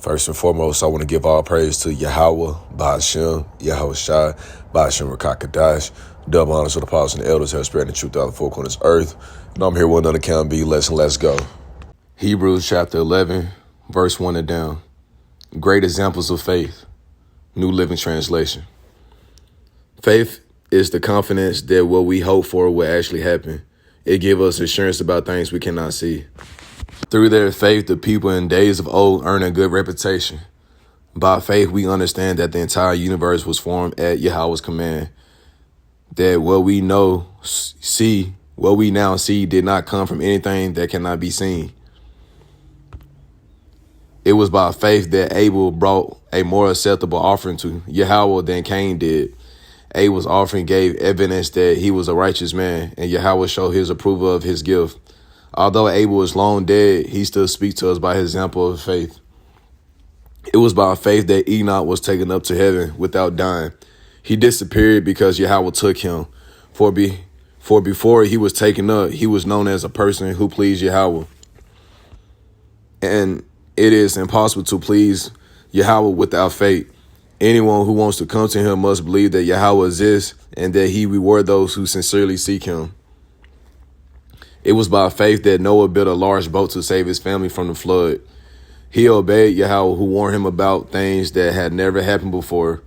First and foremost, I want to give all praise to Yahweh, Ba'ashem, Yahweh Shai, Ba'ashem Rakakadash. Double honors to the apostles and the elders who have spread the truth out of the four corners of earth. And I'm here with another count B. Let's go. Hebrews chapter 11, verse 1 and down. Great examples of faith. New Living Translation. Faith is the confidence that what we hope for will actually happen. It gives us assurance about things we cannot see. Through their faith, the people in days of old earned a good reputation. By faith, we understand that the entire universe was formed at Yahweh's command. That what we now see did not come from anything that cannot be seen. It was by faith that Abel brought a more acceptable offering to Yahweh than Cain did. Abel's offering gave evidence that he was a righteous man, and Yahweh showed his approval of his gift. Although Abel is long dead, he still speaks to us by his example of faith. It was by faith that Enoch was taken up to heaven without dying. He disappeared because Yahweh took him. For before he was taken up, he was known as a person who pleased Yahweh. And it is impossible to please Yahweh without faith. Anyone who wants to come to him must believe that Yahweh exists and that he rewards those who sincerely seek him. It was by faith that Noah built a large boat to save his family from the flood. He obeyed Yahweh, who warned him about things that had never happened before.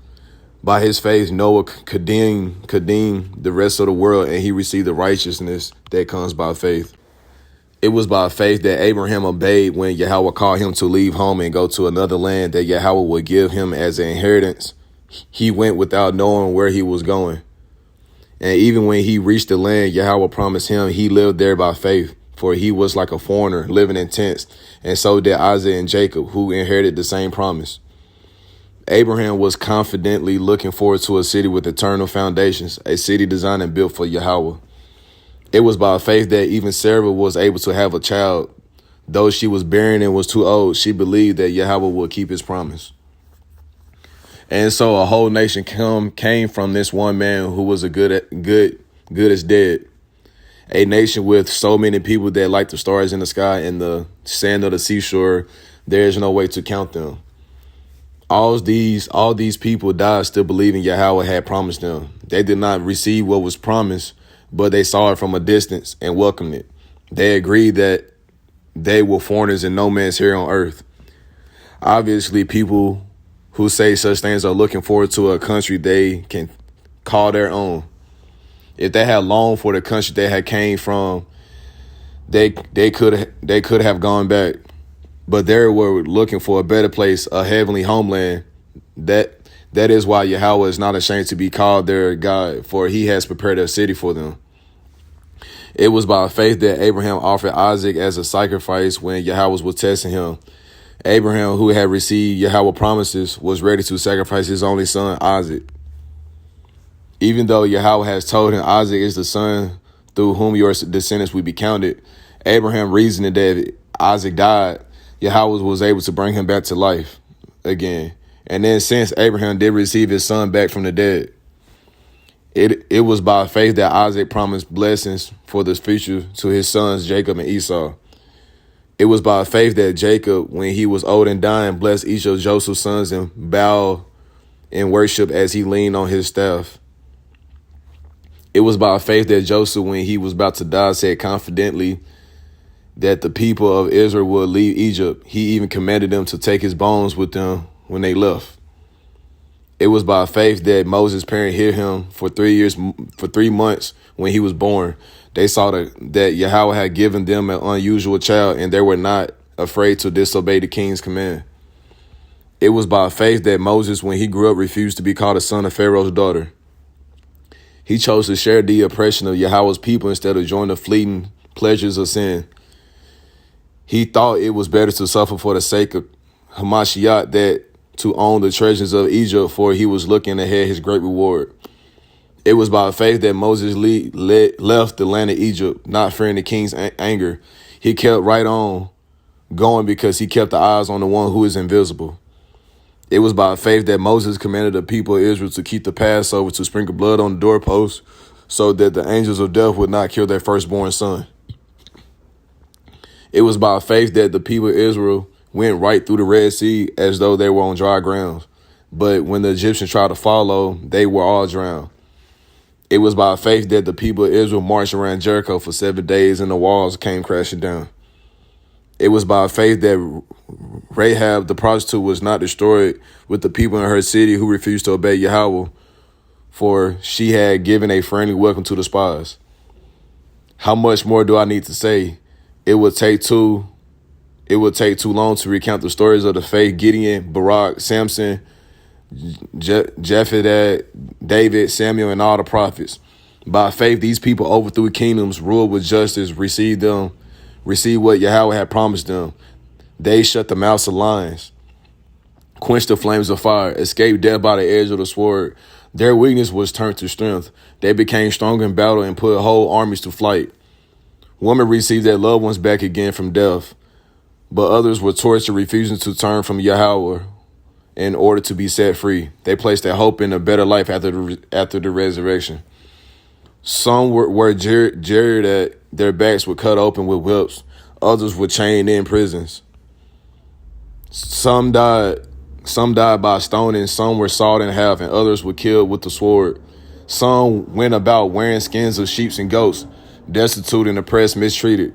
By his faith, Noah condemned the rest of the world, and he received the righteousness that comes by faith. It was by faith that Abraham obeyed when Yahweh called him to leave home and go to another land that Yahweh would give him as an inheritance. He went without knowing where he was going. And even when he reached the land Yahweh promised him, he lived there by faith, for he was like a foreigner living in tents, and so did Isaac and Jacob, who inherited the same promise. Abraham was confidently looking forward to a city with eternal foundations, a city designed and built for Yahweh. It was by faith that even Sarah was able to have a child. Though she was barren and was too old, she believed that Yahweh would keep his promise. And so a whole nation came from this one man who was good as dead. A nation with so many people that, like the stars in the sky and the sand of the seashore, there is no way to count them. All these people died still believing Yahweh had promised them. They did not receive what was promised, but they saw it from a distance and welcomed it. They agreed that they were foreigners and nomads here on earth. Obviously, people who say such things are looking forward to a country they can call their own. If they had longed for the country they had came from, they could have gone back. But they were looking for a better place, a heavenly homeland. That is why Yahweh is not ashamed to be called their God, for he has prepared a city for them. It was by faith that Abraham offered Isaac as a sacrifice when Yahweh was testing him. Abraham, who had received Yahweh promises, was ready to sacrifice his only son, Isaac. Even though Yahweh has told him Isaac is the son through whom your descendants will be counted, Abraham reasoned that if Isaac died, Yahweh was able to bring him back to life again. And then since Abraham did receive his son back from the dead, it was by faith that Isaac promised blessings for the future to his sons, Jacob and Esau. It was by faith that Jacob, when he was old and dying, blessed each of Joseph's sons and bowed in worship as he leaned on his staff. It was by faith that Joseph, when he was about to die, said confidently that the people of Israel would leave Egypt. He even commanded them to take his bones with them when they left. It was by faith that Moses' parents hid him for 3 months when he was born. They saw that Yahweh had given them an unusual child, and they were not afraid to disobey the king's command. It was by faith that Moses, when he grew up, refused to be called a son of Pharaoh's daughter. He chose to share the oppression of Yahweh's people instead of joining the fleeting pleasures of sin. He thought it was better to suffer for the sake of Hamashiach than to own the treasures of Egypt, for he was looking ahead his great reward. It was by faith that Moses left the land of Egypt, not fearing the king's anger. He kept right on going because he kept the eyes on the one who is invisible. It was by faith that Moses commanded the people of Israel to keep the Passover, to sprinkle blood on the doorposts, so that the angels of death would not kill their firstborn son. It was by faith that the people of Israel, went right through the Red Sea as though they were on dry ground. But when the Egyptians tried to follow, they were all drowned. It was by faith that the people of Israel marched around Jericho for 7 days and the walls came crashing down. It was by faith that Rahab the prostitute was not destroyed with the people in her city who refused to obey Yahweh, for she had given a friendly welcome to the spies. How much more do I need to say? It would take too long to recount the stories of the faith: Gideon, Barak, Samson, Jephthah, David, Samuel, and all the prophets. By faith, these people overthrew kingdoms, ruled with justice, received what Yahweh had promised them. They shut the mouths of lions, quenched the flames of fire, escaped death by the edge of the sword. Their weakness was turned to strength. They became strong in battle and put whole armies to flight. Women received their loved ones back again from death, but others were tortured, refusing to turn from Yahweh in order to be set free. They placed their hope in a better life after the resurrection. Some were jeered at, their backs were cut open with whips. Others were chained in prisons. Some died by stoning, some were sawed in half, and others were killed with the sword. Some went about wearing skins of sheep and goats, destitute and oppressed, mistreated.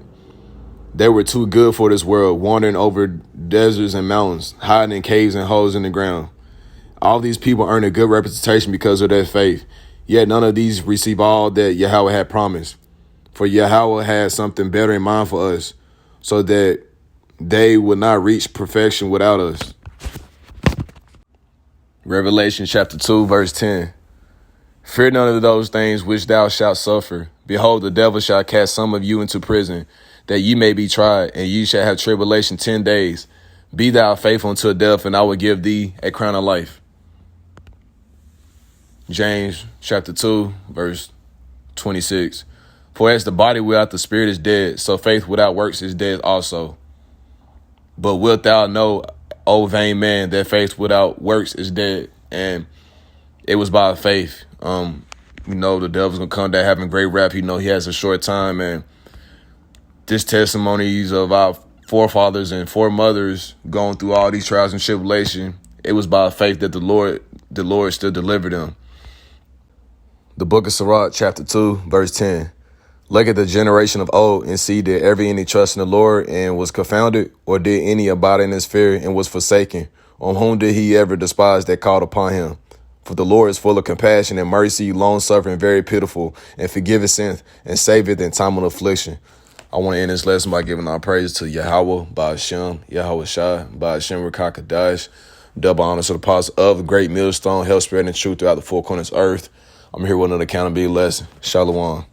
They were too good for this world, wandering over deserts and mountains, hiding in caves and holes in the ground. All these people earned a good reputation because of their faith, yet none of these received all that Yahweh had promised. For Yahweh had something better in mind for us, so that they would not reach perfection without us. Revelation chapter 2, verse 10. Fear none of those things which thou shalt suffer. Behold, the devil shall cast some of you into prison, that ye may be tried, and ye shall have tribulation 10 days. Be thou faithful until death, and I will give thee a crown of life. James chapter 2, verse 26. For as the body without the spirit is dead, so faith without works is dead also. But wilt thou know, O vain man, that faith without works is dead? And it was by faith. The devil's gonna come down having great rap. He has a short time, and this testimonies of our forefathers and foremothers going through all these trials and tribulation. It was by faith that the Lord still delivered them. The book of Sirach, chapter 2, verse 10. Look at the generation of old and see, did ever any trust in the Lord and was confounded? Or did any abide in his fear and was forsaken? On whom did he ever despise that called upon him? For the Lord is full of compassion and mercy, long-suffering, very pitiful, and forgiveth sin, and saveth in time of affliction. I want to end this lesson by giving our praise to Yahweh, Ba'ashem, Yahweh Shai, Ba'ashem Rakakadash. Double honors to the apostle of the great millstone, help spreading truth throughout the four corners of earth. I'm here with another accountability lesson. Shalom.